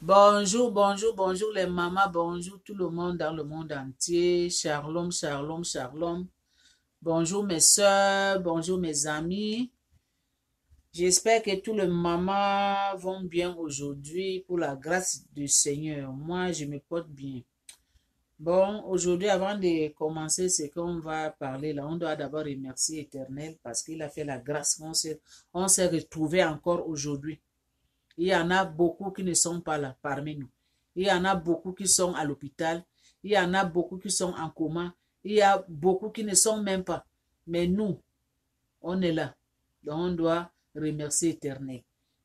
Bonjour, bonjour, bonjour les mamans, bonjour tout le monde dans le monde entier. Shalom, shalom, shalom. Bonjour mes soeurs, bonjour mes amis. J'espère que tous les mamans vont bien aujourd'hui pour la grâce du Seigneur. Moi, je me porte bien. Bon, aujourd'hui, avant de commencer ce qu'on va parler là, on doit d'abord remercier l'Éternel parce qu'il a fait la grâce. On s'est retrouvés encore aujourd'hui. Il y en a beaucoup qui ne sont pas là parmi nous. Il y en a beaucoup qui sont à l'hôpital. Il y en a beaucoup qui sont en coma. Il y a beaucoup qui ne sont même pas. Mais nous, on est là. Donc on doit remercier l'Éternel.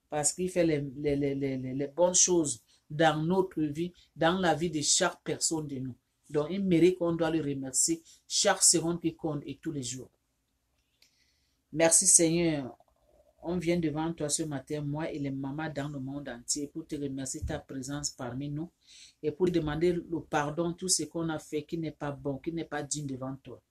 Parce qu'il fait les bonnes choses dans notre vie, dans la vie de chaque personne de nous. Donc il mérite qu'on doit le remercier chaque seconde qui compte et tous les jours. Merci Seigneur. On vient devant toi ce matin, moi et les mamans dans le monde entier, pour te remercier de ta présence parmi nous et pour demander le pardon de tout ce qu'on a fait qui n'est pas bon, qui n'est pas digne devant toi.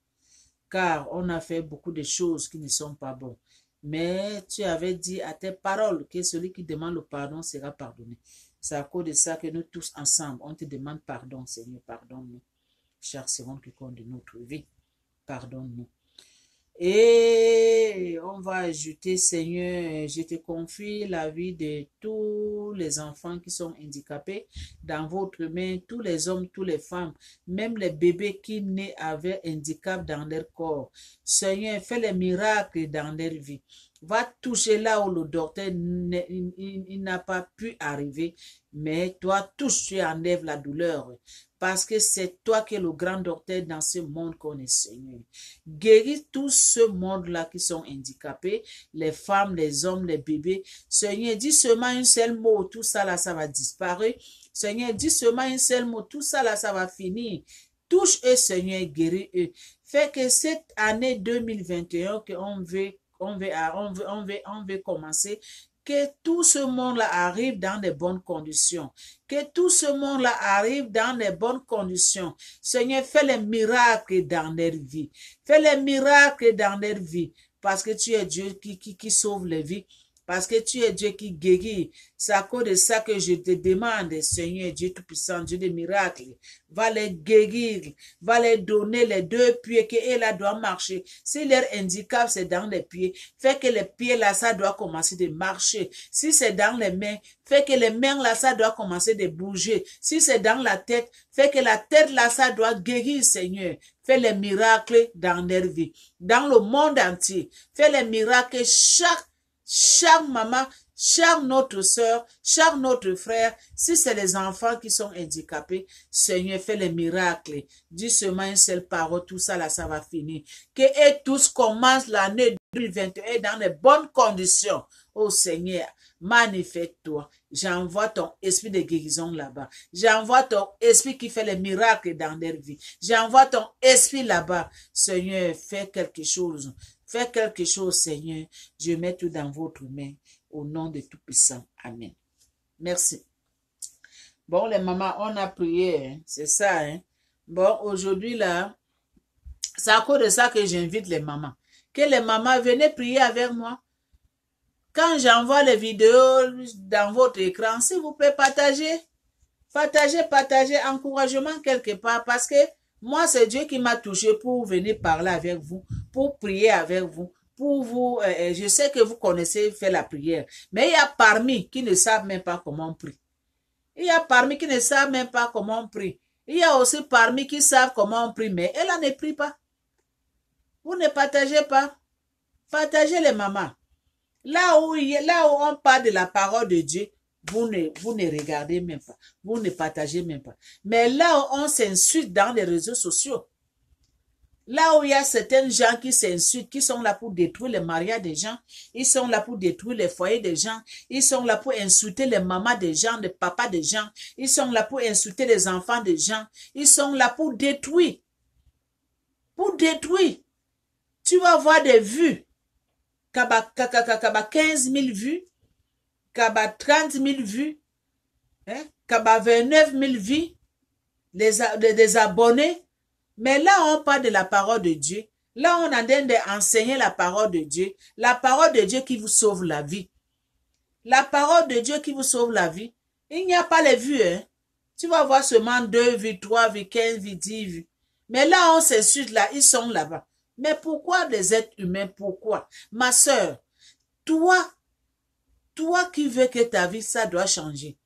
Car on a fait beaucoup de choses qui ne sont pas bonnes. Mais tu avais dit à tes paroles que celui qui demande le pardon sera pardonné. C'est à cause de ça que nous tous ensemble, on te demande pardon, Seigneur, pardonne-nous. Chaque seconde qui compte de notre vie, pardonne-nous. Et on va ajouter, Seigneur, je te confie la vie de tous les enfants qui sont handicapés dans votre main, tous les hommes, toutes les femmes, même les bébés qui naissent avec handicap dans leur corps. Seigneur, fais les miracles dans leur vie. Va toucher là où le docteur n'a pas pu arriver, mais toi, touche, tu enlèves la douleur. Parce que c'est toi qui es le grand docteur dans ce monde qu'on est, Seigneur. Guéris tout ce monde-là qui sont handicapés, les femmes, les hommes, les bébés. Seigneur, dis seulement un seul mot, tout ça là, ça va disparaître. Seigneur, dis seulement un seul mot, tout ça là, ça va finir. Touche eux, Seigneur, guéris eux. Fais que cette année 2021 qu'on veut commencer, que tout ce monde-là arrive dans de bonnes conditions. Que tout ce monde-là arrive dans de bonnes conditions. Seigneur, fais les miracles dans leur vie. Fais les miracles dans leur vie. Parce que tu es Dieu qui sauve les vies. Parce que tu es Dieu qui guérit. C'est à cause de ça que je te demande, Seigneur Dieu Tout-Puissant, Dieu des miracles. Va les guérir. Va les donner les deux pieds qu'elle doit marcher. Si leur handicap, c'est dans les pieds, fais que les pieds là, ça doit commencer de marcher. Si c'est dans les mains, fais que les mains là, ça doit commencer de bouger. Si c'est dans la tête, fais que la tête là, ça doit guérir, Seigneur. Fais les miracles dans leur vie. Dans le monde entier. Fais les miracles chaque maman, chaque notre soeur, chaque notre frère, si c'est les enfants qui sont handicapés, Seigneur, fais les miracles. Dis seulement une seule parole, tout ça là, ça va finir. Que eux tous commencent l'année 2021 dans les bonnes conditions. Oh Seigneur, manifeste-toi. J'envoie ton esprit de guérison là-bas. J'envoie ton esprit qui fait les miracles dans leur vie. J'envoie ton esprit là-bas. Seigneur, fais quelque chose. Fais quelque chose, Seigneur. Je mets tout dans votre main. Au nom de Tout-Puissant. Amen. Merci. Bon, les mamans, on a prié. Hein? C'est ça. Hein? Bon, aujourd'hui, là, c'est à cause de ça que j'invite les mamans. Que les mamans, venez prier avec moi. Quand j'envoie les vidéos dans votre écran, s'il vous plaît, partagez. Partagez. Encouragement quelque part. Parce que moi, c'est Dieu qui m'a touché pour venir parler avec vous, pour prier avec vous, pour vous, je sais que vous connaissez faire la prière, mais il y a parmi qui ne savent même pas comment on prie. Il y a parmi qui ne savent même pas comment on prie. Il y a aussi parmi qui savent comment on prie, mais elle ne prie pas. Vous ne partagez pas. Partagez les mamans. Là où on parle de la parole de Dieu, vous ne regardez même pas. Vous ne partagez même pas. Mais là où on s'insulte dans les réseaux sociaux, là où il y a certains gens qui s'insultent, qui sont là pour détruire les mariages des gens, ils sont là pour détruire les foyers des gens, ils sont là pour insulter les mamans des gens, les papas des gens, ils sont là pour insulter les enfants des gens, ils sont là pour détruire. Pour détruire. Tu vas avoir des vues. Kaba 15 000 vues, Kaba 30 000 vues, hein? Kaba 29 000 vues, des abonnés. Mais là, on parle de la parole de Dieu. Là, on est en train d'enseigner la parole de Dieu. La parole de Dieu qui vous sauve la vie. La parole de Dieu qui vous sauve la vie. Il n'y a pas les vues, hein. Tu vas voir seulement 2 vues, 3 vues, 15 vues, 10 vues. Mais là, on s'insulte là, ils sont là-bas. Mais pourquoi des êtres humains? Pourquoi? Ma sœur, toi, toi qui veux que ta vie, ça doit changer.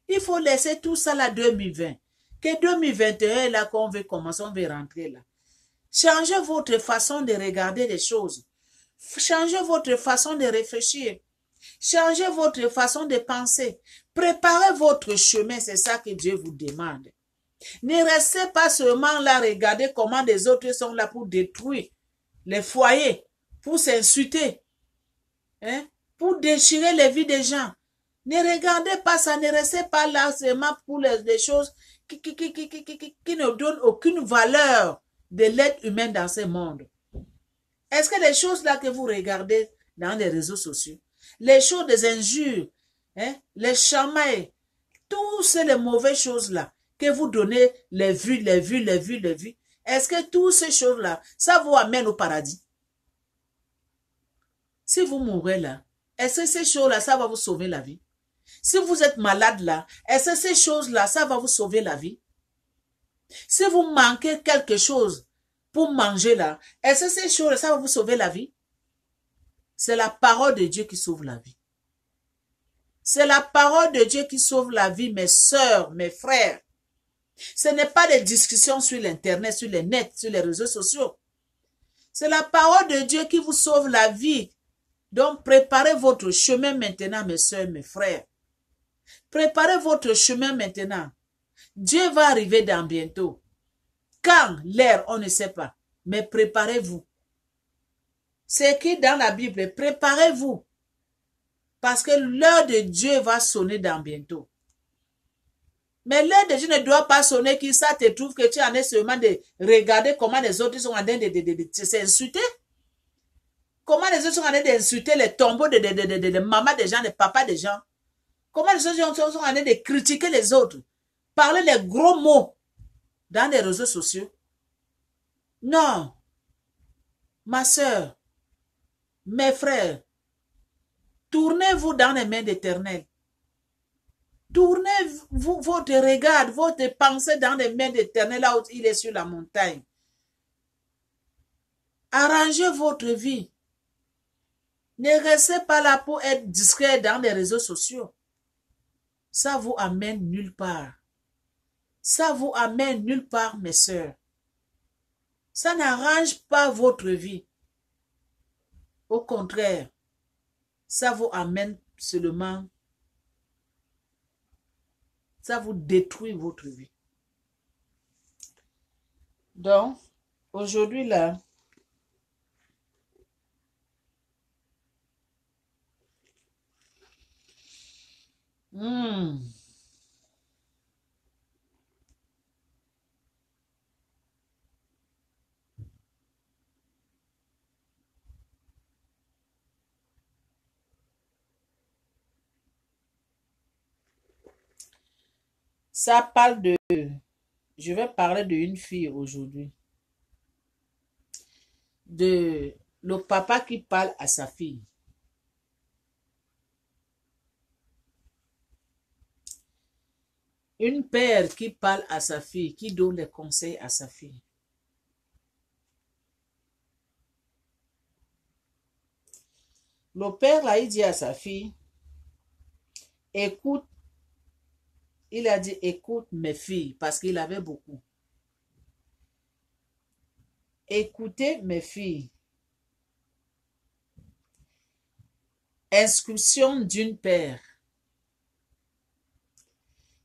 Il faut laisser tout ça là 2020. Que 2021 est là qu'on veut commencer, on veut rentrer là. Changez votre façon de regarder les choses. Changez votre façon de réfléchir. Changez votre façon de penser. Préparez votre chemin, c'est ça que Dieu vous demande. Ne restez pas seulement là, regardez comment les autres sont là pour détruire les foyers, pour s'insulter, hein, pour déchirer les vies des gens. Ne regardez pas ça, ne restez pas là seulement pour les choses qui ne donnent aucune valeur de l'être humain dans ce monde. Est-ce que les choses là que vous regardez dans les réseaux sociaux, les choses des injures, hein, les chamailles, toutes ces mauvaises choses-là, que vous donnez les vues, est-ce que toutes ces choses-là, ça vous amène au paradis? Si vous mourrez là, est-ce que ces choses-là, ça va vous sauver la vie? Si vous êtes malade là, est-ce que ces choses-là, ça va vous sauver la vie? Si vous manquez quelque chose pour manger là, est-ce que ces choses-là, ça va vous sauver la vie? C'est la parole de Dieu qui sauve la vie. C'est la parole de Dieu qui sauve la vie, mes sœurs, mes frères. Ce n'est pas des discussions sur l'internet, sur les nets, sur les réseaux sociaux. C'est la parole de Dieu qui vous sauve la vie. Donc, préparez votre chemin maintenant, mes sœurs, mes frères. Préparez votre chemin maintenant. Dieu va arriver dans bientôt. Quand? L'heure, on ne sait pas. Mais préparez-vous. C'est écrit dans la Bible, préparez-vous. Parce que l'heure de Dieu va sonner dans bientôt. Mais l'heure de Dieu ne doit pas sonner que ça te trouve que tu en es seulement de regarder comment les autres sont en train de s'insulter. Comment les autres sont en train d'insulter les tombeaux de maman des gens, de papa des gens. Comment les autres sont en train de critiquer les autres. Parler les gros mots dans les réseaux sociaux. Non. Ma soeur, mes frères, tournez-vous dans les mains d'Éternel. Tournez-vous votre regard, votre pensée dans les mains d'Éternel, là où il est sur la montagne. Arrangez votre vie. Ne restez pas là pour être discret dans les réseaux sociaux. Ça vous amène nulle part. Ça vous amène nulle part, mes sœurs. Ça n'arrange pas votre vie. Au contraire, ça vous amène seulement, ça vous détruit votre vie. Donc, aujourd'hui là, ça parle de, je vais parler d'une fille aujourd'hui. De le papa qui parle à sa fille. Une père qui parle à sa fille, qui donne des conseils à sa fille. Le père là, il dit à sa fille, écoute, il a dit, écoute mes filles, parce qu'il avait beaucoup. Écoutez mes filles. Instruction d'une père.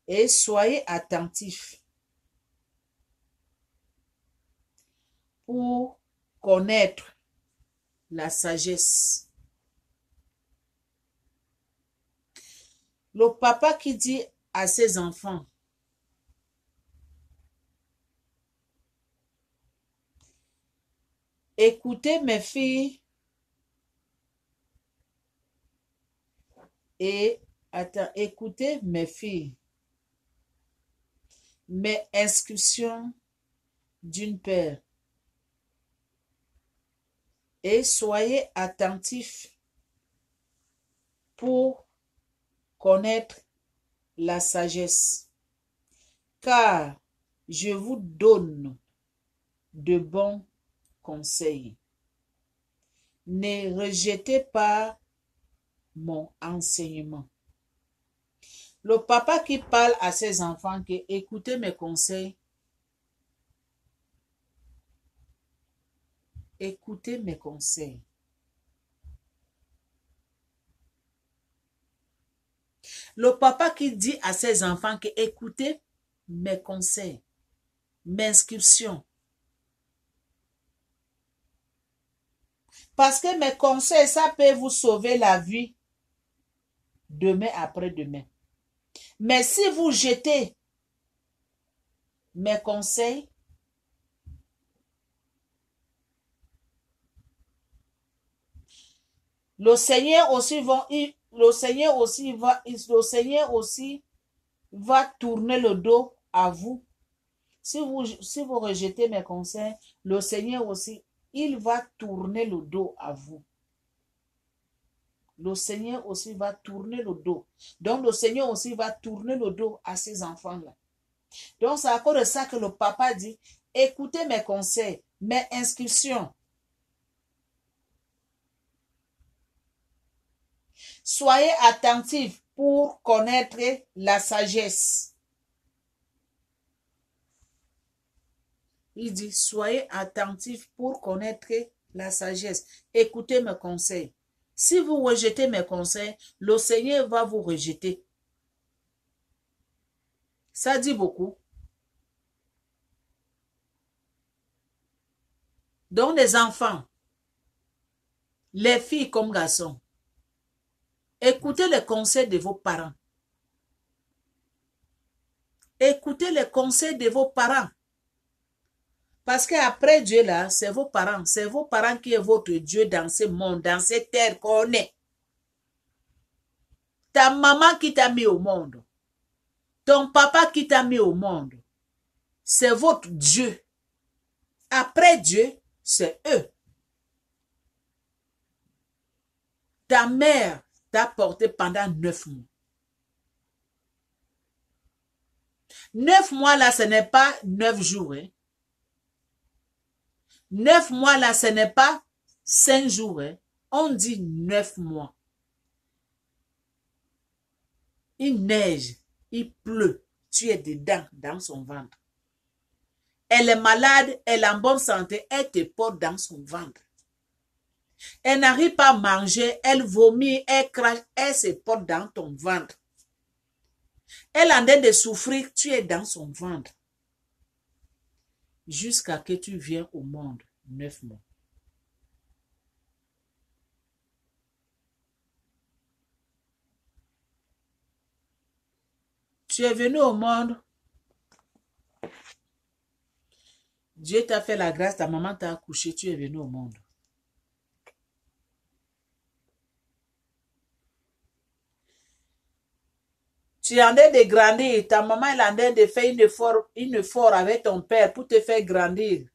Et soyez attentifs pour connaître la sagesse. Le papa qui dit à ses enfants, écoutez mes filles et écoutez mes filles, mes instructions d'une père et soyez attentifs pour connaître la sagesse, car je vous donne de bons conseils. Ne rejetez pas mon enseignement. Le papa qui parle à ses enfants que écoutez mes conseils, écoutez mes conseils. Le papa qui dit à ses enfants que écoutez mes conseils, mes instructions. Parce que mes conseils, ça peut vous sauver la vie demain après-demain. Mais si vous jetez mes conseils, le Seigneur aussi va tourner le dos à vous. Si vous rejetez mes conseils, le Seigneur aussi, il va tourner le dos à vous. Le Seigneur aussi va tourner le dos. Donc, le Seigneur aussi va tourner le dos à ces enfants-là. Donc, c'est à cause de ça que le papa dit, écoutez mes conseils, mes instructions. Soyez attentifs pour connaître la sagesse. Il dit, soyez attentifs pour connaître la sagesse. Écoutez mes conseils. Si vous rejetez mes conseils, le Seigneur va vous rejeter. Ça dit beaucoup. Donc, les enfants, les filles comme garçons, écoutez les conseils de vos parents. Écoutez les conseils de vos parents. Parce qu'après Dieu, là, c'est vos parents. C'est vos parents qui est votre Dieu dans ce monde, dans cette terre qu'on est. Ta maman qui t'a mis au monde. Ton papa qui t'a mis au monde. C'est votre Dieu. Après Dieu, c'est eux. Ta mère t'a porté pendant 9 mois. 9 mois là, ce n'est pas 9 jours. Hein. 9 mois là, ce n'est pas 5 jours. Hein. On dit 9 mois. Il neige, il pleut, tu es dedans, dans son ventre. Elle est malade, elle est en bonne santé, elle te porte dans son ventre. Elle n'arrive pas à manger, elle vomit, elle crache, elle se porte dans ton ventre. Elle en train de souffrir, tu es dans son ventre. Jusqu'à que tu viennes au monde, 9 mois. Tu es venu au monde. Dieu t'a fait la grâce, ta maman t'a accouché, tu es venu au monde. Tu es en train de grandir, ta maman est en train de faire un effort avec ton père pour te faire grandir.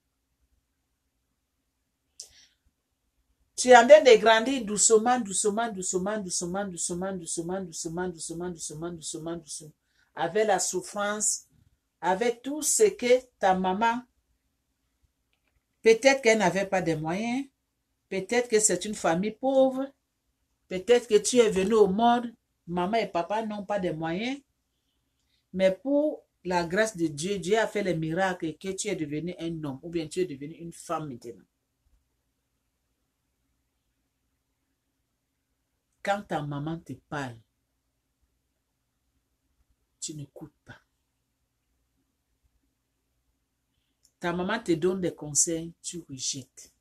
Tu es en train de grandir doucement, doucement, doucement, doucement, doucement, doucement, doucement, doucement, doucement, doucement, doucement, avec la souffrance, avec tout ce que ta maman, peut-être qu'elle n'avait pas de moyens, peut-être que c'est une famille pauvre, peut-être que tu es venu au monde, maman et papa n'ont pas de moyens, mais pour la grâce de Dieu, Dieu a fait les miracles et que tu es devenu un homme ou bien tu es devenu une femme maintenant. Quand ta maman te parle, tu n'écoutes pas. Ta maman te donne des conseils, tu rejettes.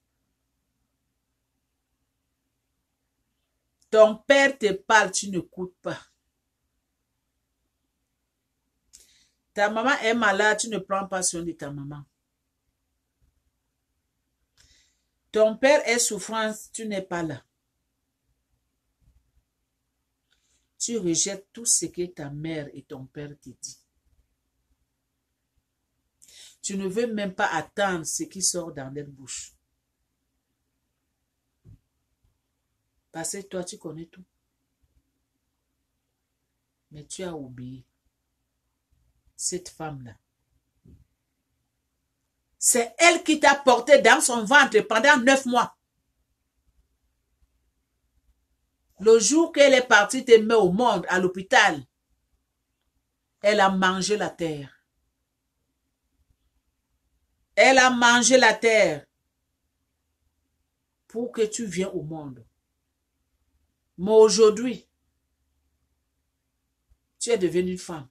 Ton père te parle, tu n'écoutes pas. Ta maman est malade, tu ne prends pas soin de ta maman. Ton père est souffrance, tu n'es pas là. Tu rejettes tout ce que ta mère et ton père te disent. Tu ne veux même pas attendre ce qui sort dans leur bouche. Parce que toi, tu connais tout. Mais tu as oublié. Cette femme-là. C'est elle qui t'a porté dans son ventre pendant 9 mois. Le jour qu'elle est partie te mettre au monde, à l'hôpital, elle a mangé la terre. Elle a mangé la terre pour que tu viennes au monde. Mais aujourd'hui, tu es devenue une femme.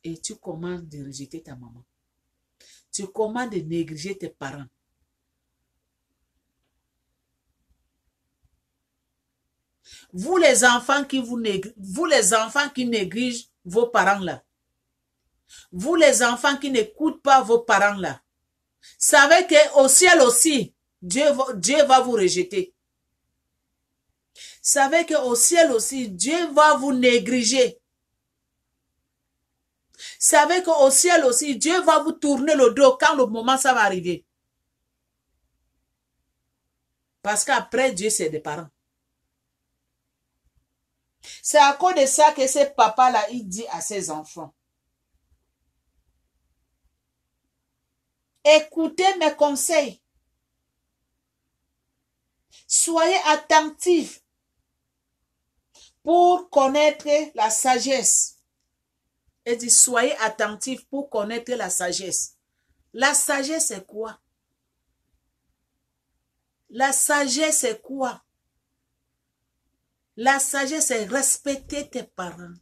Et tu commences de rejeter ta maman. Tu commences de négliger tes parents. Vous les enfants qui négligent vos parents là. Vous les enfants qui n'écoutent pas vos parents là. Savez qu'au ciel aussi, Dieu va vous rejeter. Savez qu'au ciel aussi, Dieu va vous négliger. Savez qu'au ciel aussi, Dieu va vous tourner le dos quand le moment ça va arriver. Parce qu'après, Dieu, c'est des parents. C'est à cause de ça que ce papa-là, il dit à ses enfants, écoutez mes conseils. Soyez attentifs pour connaître la sagesse. Il dit, soyez attentifs pour connaître la sagesse. La sagesse, c'est quoi? La sagesse, c'est quoi? La sagesse, c'est respecter tes parents.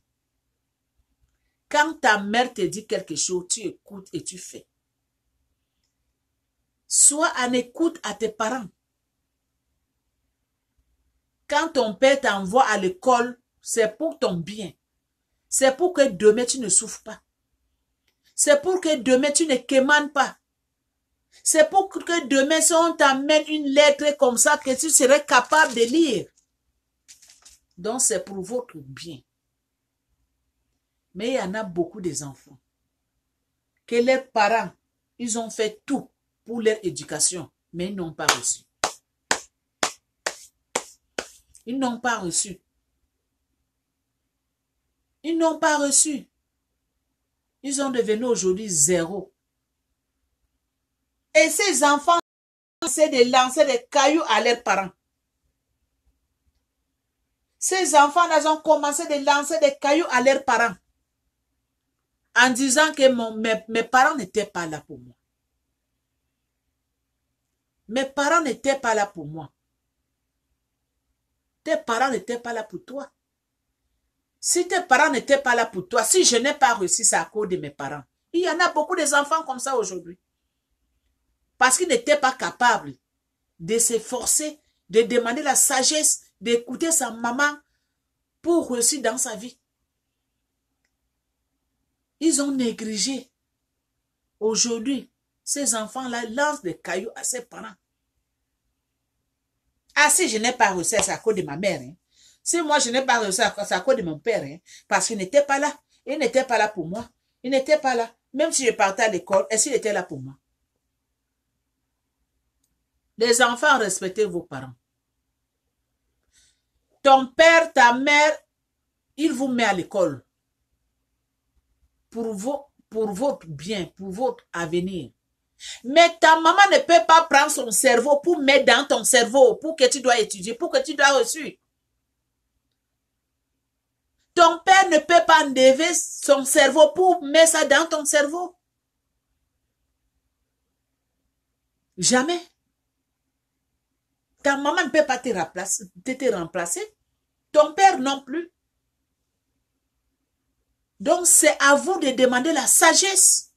Quand ta mère te dit quelque chose, tu écoutes et tu fais. Sois en écoute à tes parents. Quand ton père t'envoie à l'école, c'est pour ton bien. C'est pour que demain tu ne souffres pas. C'est pour que demain tu ne quémanes pas. C'est pour que demain si on t'amène une lettre comme ça que tu serais capable de lire. Donc c'est pour votre bien. Mais il y en a beaucoup des enfants que leurs parents, ils ont fait tout pour leur éducation, mais ils n'ont pas reçu. Ils n'ont pas reçu. Ils n'ont pas reçu. Ils sont devenus aujourd'hui zéro. Et ces enfants essaient de lancer des cailloux à leurs parents. Ces enfants ont commencé de lancer des cailloux à leurs parents. En disant que mes parents n'étaient pas là pour moi. Mes parents n'étaient pas là pour moi. Tes parents n'étaient pas là pour toi. Si tes parents n'étaient pas là pour toi, si je n'ai pas réussi, c'est à cause de mes parents. Il y en a beaucoup d'enfants comme ça aujourd'hui. Parce qu'ils n'étaient pas capables de s'efforcer, de demander la sagesse, d'écouter sa maman pour réussir dans sa vie. Ils ont négligé. Aujourd'hui, ces enfants-là lancent des cailloux à ses parents. Ah, si je n'ai pas réussi, c'est à cause de ma mère. Hein. Si moi, je n'ai pas réussi, c'est à cause de mon père. Hein, parce qu'il n'était pas là. Il n'était pas là pour moi. Il n'était pas là. Même si je partais à l'école, est-ce qu'il était là pour moi? Les enfants, respectez vos parents. Ton père, ta mère, il vous met à l'école. Pour votre bien, pour votre avenir. Mais ta maman ne peut pas prendre son cerveau pour mettre dans ton cerveau, pour que tu dois étudier, pour que tu dois reçu. Ton père ne peut pas enlever son cerveau pour mettre ça dans ton cerveau. Jamais. Ta maman ne peut pas te remplacer. Ton père non plus. Donc, c'est à vous de demander la sagesse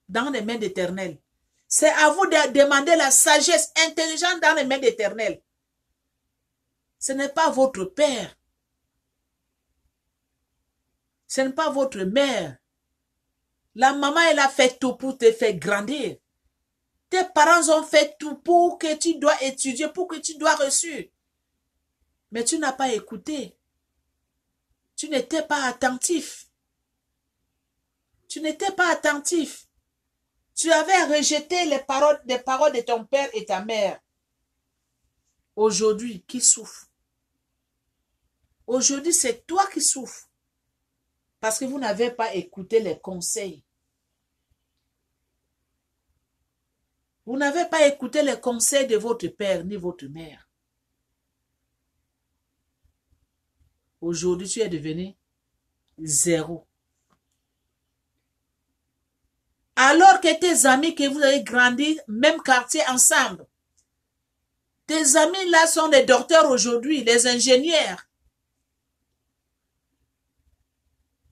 dans les mains d'Éternel. C'est à vous de demander la sagesse intelligente dans les mains d'Éternel. Ce n'est pas votre père. Ce n'est pas votre mère. La maman, elle a fait tout pour te faire grandir. Tes parents ont fait tout pour que tu dois étudier, pour que tu dois reçu. Mais tu n'as pas écouté. Tu n'étais pas attentif. Tu n'étais pas attentif. Tu avais rejeté les paroles de ton père et ta mère. Aujourd'hui, qui souffre? Aujourd'hui, c'est toi qui souffres. Parce que vous n'avez pas écouté les conseils. Vous n'avez pas écouté les conseils de votre père ni votre mère. Aujourd'hui, tu es devenu zéro. Alors que tes amis que vous avez grandi, même quartier ensemble, tes amis là sont les docteurs aujourd'hui, les ingénieurs.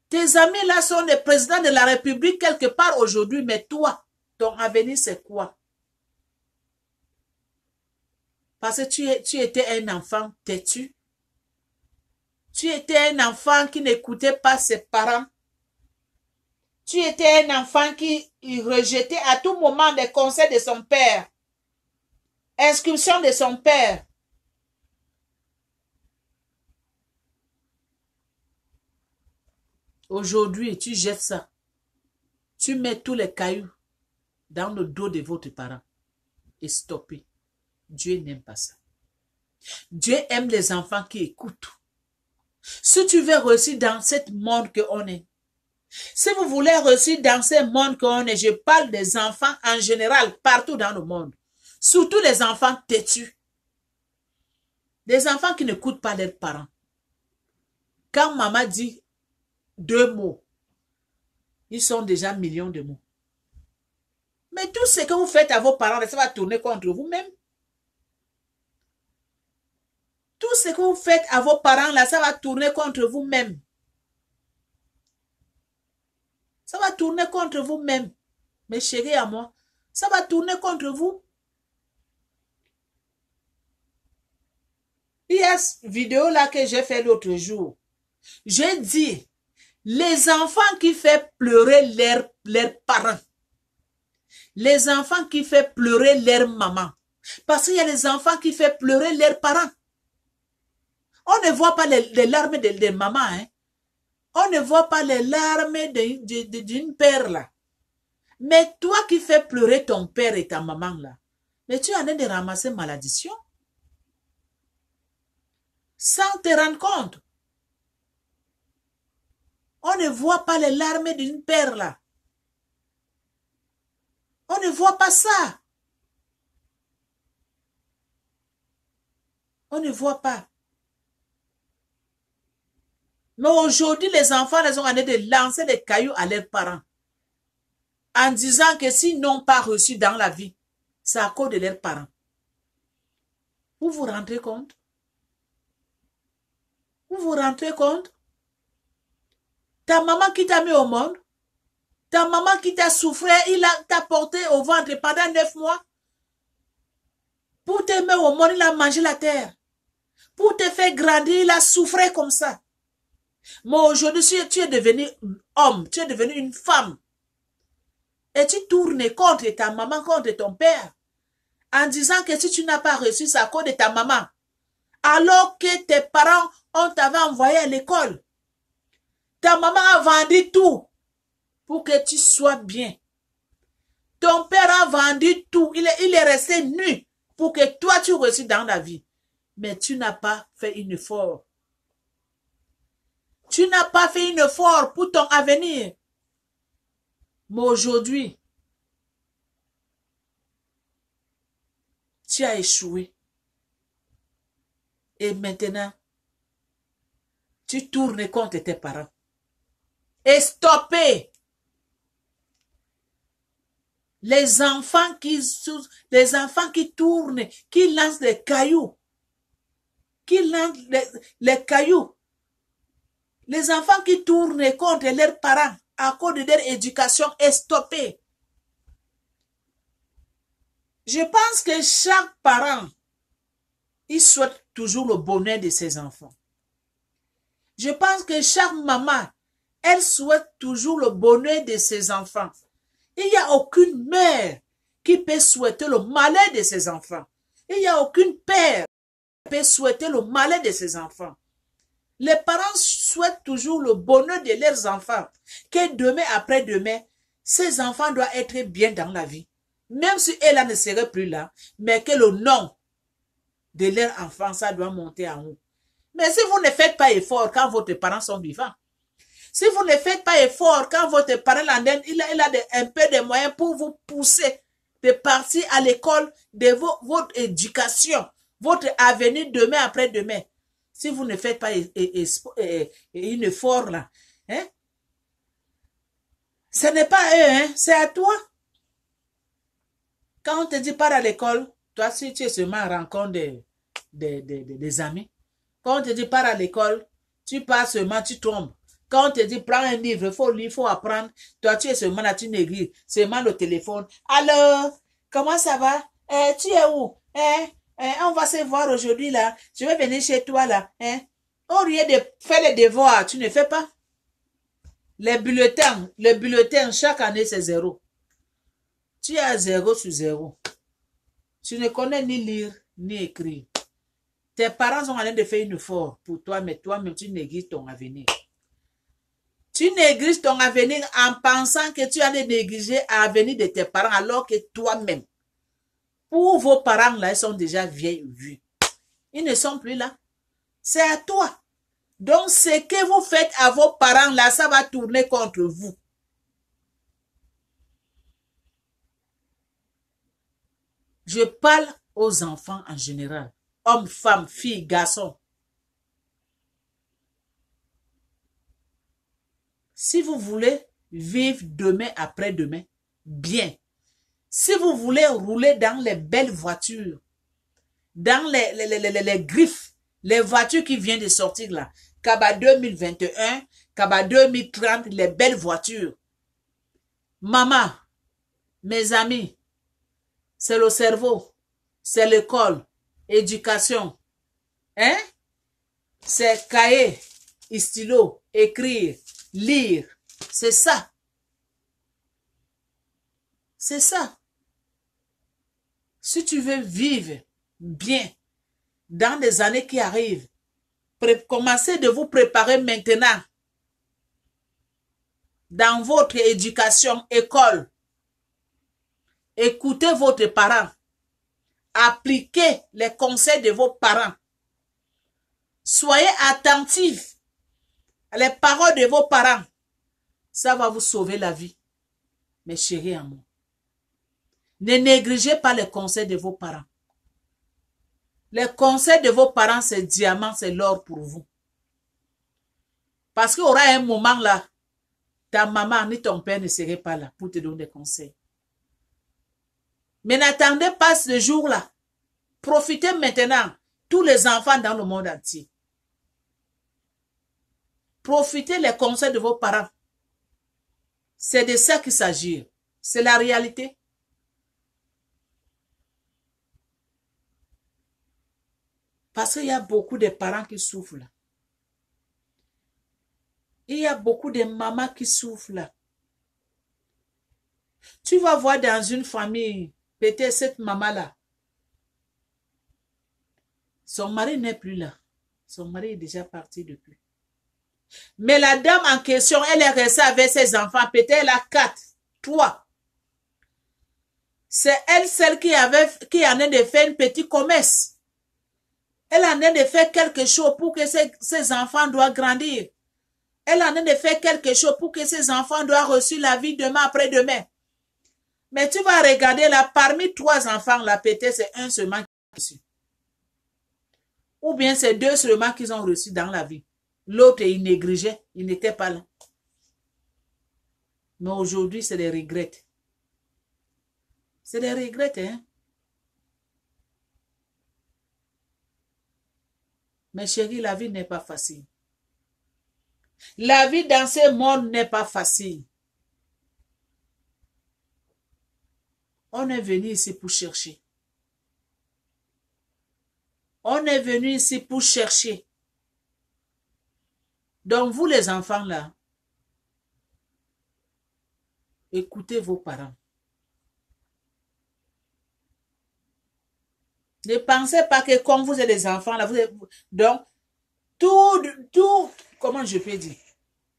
Tes amis là sont les présidents de la République quelque part aujourd'hui, mais toi, ton avenir c'est quoi? Parce que tu étais un enfant têtu. Tu étais un enfant qui n'écoutait pas ses parents. Tu étais un enfant qui rejetait à tout moment les conseils de son père. Inscription de son père. Aujourd'hui, tu jettes ça. Tu mets tous les cailloux dans le dos de votre parent. Et stoppez. Dieu n'aime pas ça. Dieu aime les enfants qui écoutent. Si tu veux réussir dans ce monde qu'on est, si vous voulez réussir dans ce monde qu'on est, je parle des enfants en général, partout dans le monde. Surtout les enfants têtus. Des enfants qui n'écoutent pas leurs parents. Quand maman dit 2 mots, ils sont déjà millions de mots. Mais tout ce que vous faites à vos parents, ça va tourner contre vous-même. Tout ce que vous faites à vos parents, là, ça va tourner contre vous-même. Ça va tourner contre vous-même. Mes chéris à moi, ça va tourner contre vous. Il y a cette vidéo là que j'ai fait l'autre jour. J'ai dit, les enfants qui font pleurer leurs parents. Les enfants qui font pleurer leur maman. Parce qu'il y a les enfants qui font pleurer leurs parents. On ne voit pas les larmes de maman. Hein? On ne voit pas les larmes d'une père là. Mais toi qui fais pleurer ton père et ta maman là, mais tu es en train de ramasser malédiction. Sans te rendre compte. On ne voit pas les larmes d'une père là. On ne voit pas ça. On ne voit pas. Mais aujourd'hui, les enfants, ils ont en train de lancer des cailloux à leurs parents. En disant que s'ils n'ont pas reçu dans la vie, c'est à cause de leurs parents. Vous vous rendez compte? Vous vous rendez compte? Ta maman qui t'a mis au monde, ta maman qui t'a souffert, il t'a porté au ventre pendant 9 mois. Pour te mettre au monde, il a mangé la terre. Pour te faire grandir, il a souffert comme ça. Mais aujourd'hui, tu es devenu homme, tu es devenu une femme. Et tu tournes contre ta maman, contre ton père. En disant que si tu n'as pas reçu, c'est à cause de ta maman. Alors que tes parents, on t'avait envoyé à l'école. Ta maman a vendu tout pour que tu sois bien. Ton père a vendu tout. Il est resté nu pour que toi, tu reçues dans la vie. Mais tu n'as pas fait un effort. Tu n'as pas fait un effort pour ton avenir. Mais aujourd'hui, tu as échoué. Et maintenant, tu tournes contre tes parents. Et stoppez. Les enfants qui tournent, qui lancent des cailloux. Qui lancent les cailloux. Les enfants qui tournent contre leurs parents à cause de leur éducation est stoppée. Je pense que chaque parent, il souhaite toujours le bonheur de ses enfants. Je pense que chaque maman, elle souhaite toujours le bonheur de ses enfants. Il n'y a aucune mère qui peut souhaiter le malheur de ses enfants. Il n'y a aucune père qui peut souhaiter le malheur de ses enfants. Les parents souhaitent toujours le bonheur de leurs enfants. Que demain après demain, ces enfants doivent être bien dans la vie. Même si elle ne serait plus là, mais que le nom de leur enfant, ça doit monter en haut. Mais si vous ne faites pas effort quand votre parents sont vivants, si vous ne faites pas effort quand votre parent, il a un peu de moyens pour vous pousser de partir à l'école de votre éducation, votre avenir demain après-demain. Si vous ne faites pas un effort là, hein, ce n'est pas eux, hein, c'est à toi. Quand on te dit pas à l'école, toi si tu es seulement en rencontre des amis, quand on te dit pas à l'école, tu pars seulement, tu tombes. Quand on te dit prends un livre, il faut apprendre, toi tu es seulement là, tu négliges, seulement le téléphone. Alors, comment ça va? Tu es où? On va se voir aujourd'hui là, je vais venir chez toi là. Au lieu de faire les devoirs, tu ne fais pas. Les bulletins, chaque année c'est 0. Tu es à 0 sur 0. Tu ne connais ni lire, ni écrire. Tes parents sont en train de faire un effort pour toi, mais toi-même, tu négliges ton avenir. Tu négliges ton avenir en pensant que tu as négligé l'avenir de tes parents, alors que toi-même, pour vos parents, là, ils sont déjà vieux. Ils ne sont plus là. C'est à toi. Donc, ce que vous faites à vos parents, là, ça va tourner contre vous. Je parle aux enfants en général. Hommes, femmes, filles, garçons. Si vous voulez vivre demain après-demain, bien. Si vous voulez rouler dans les belles voitures, dans les griffes, les voitures qui viennent de sortir là, Kaba 2021, Kaba 2030, les belles voitures. Maman, mes amis, c'est le cerveau, c'est l'école, éducation. Hein? C'est cahier, stylo, écrire, lire. C'est ça. C'est ça. Si tu veux vivre bien dans les années qui arrivent, commencez de vous préparer maintenant dans votre éducation, école. Écoutez votre parents. Appliquez les conseils de vos parents. Soyez attentifs les paroles de vos parents. Ça va vous sauver la vie. Mes chéris amours. Ne négligez pas les conseils de vos parents. Les conseils de vos parents, c'est diamant, c'est l'or pour vous. Parce qu'il y aura un moment là, ta maman ni ton père ne seraient pas là pour te donner des conseils. Mais n'attendez pas ce jour-là. Profitez maintenant, tous les enfants dans le monde entier. Profitez les conseils de vos parents. C'est de ça qu'il s'agit. C'est la réalité. Parce qu'il y a beaucoup de parents qui souffrent là. Il y a beaucoup de mamans qui souffrent là. Tu vas voir dans une famille, peut-être cette maman-là, son mari n'est plus là. Son mari est déjà parti depuis. Mais la dame en question, elle est restée avec ses enfants. Peut-être elle a 4, 3. C'est elle celle qui en a de faire un petit commerce. Elle en a de faire quelque chose pour que ses enfants doivent grandir. Elle en a de faire quelque chose pour que ses enfants doivent reçu la vie demain après-demain. Mais tu vas regarder là, parmi 3 enfants là, peut-être c'est un seulement qui a reçu. Ou bien c'est 2 seulement qu'ils ont reçu dans la vie. L'autre, il négligeait, il n'était pas là. Mais aujourd'hui, c'est des regrets. C'est des regrets, hein. Mes chéris, la vie n'est pas facile. La vie dans ce monde n'est pas facile. On est venu ici pour chercher. On est venu ici pour chercher. Donc, vous les enfants là, écoutez vos parents. Ne pensez pas que comme vous êtes des enfants là, vous êtes, donc, comment je peux dire,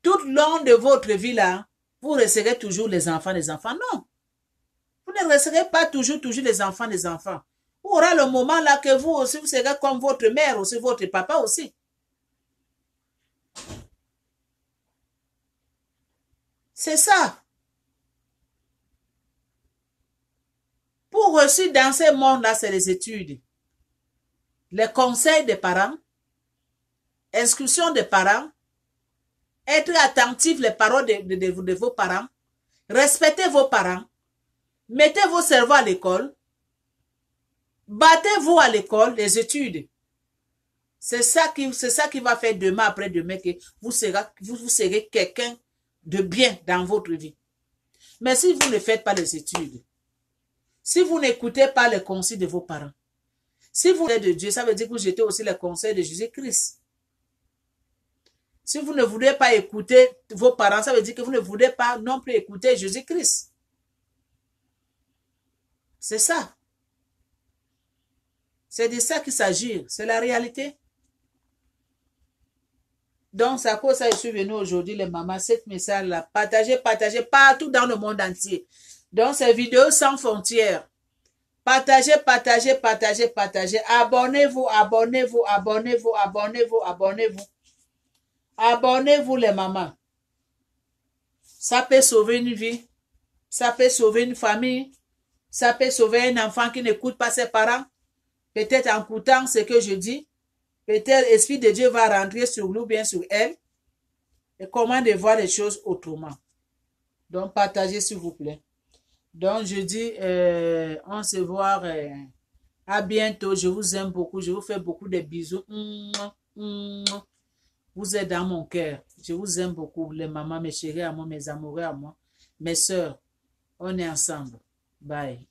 tout le long de votre vie là, vous resterez toujours les enfants des enfants. Non. Vous ne resterez pas toujours les enfants des enfants. Il y aura le moment là que vous aussi, vous serez comme votre mère aussi, votre papa aussi. C'est ça. Pour réussir dans ce monde-là, c'est les études. Les conseils des parents, inscription des parents, être attentif les paroles de vos parents, respectez vos parents, mettez vos cerveaux à l'école, battez-vous à l'école, les études. C'est ça qui va faire demain après-demain que vous serez quelqu'un de bien dans votre vie. Mais si vous ne faites pas les études, si vous n'écoutez pas les conseils de vos parents, si vous êtes de Dieu, ça veut dire que vous jetez aussi les conseils de Jésus-Christ. Si vous ne voulez pas écouter vos parents, ça veut dire que vous ne voulez pas non plus écouter Jésus-Christ. C'est ça. C'est de ça qu'il s'agit. C'est la réalité. Donc, c'est à cause de ça que je suis venue aujourd'hui, les mamans, cette message-là. Partagez partout dans le monde entier. Donc, ces vidéos sans frontières. Partagez. Abonnez-vous. Abonnez-vous, les mamans. Ça peut sauver une vie. Ça peut sauver une famille. Ça peut sauver un enfant qui n'écoute pas ses parents. Peut-être en écoutant ce que je dis. Peut-être l'Esprit de Dieu va rentrer sur nous, bien sur elle. Et comment de voir les choses autrement. Donc, partagez s'il vous plaît. Donc, je dis, on se voit. À bientôt. Je vous aime beaucoup. Je vous fais beaucoup de bisous. Vous êtes dans mon cœur. Je vous aime beaucoup. Les mamans, mes chéris à moi, mes amoureux à moi. Mes sœurs, on est ensemble. Bye.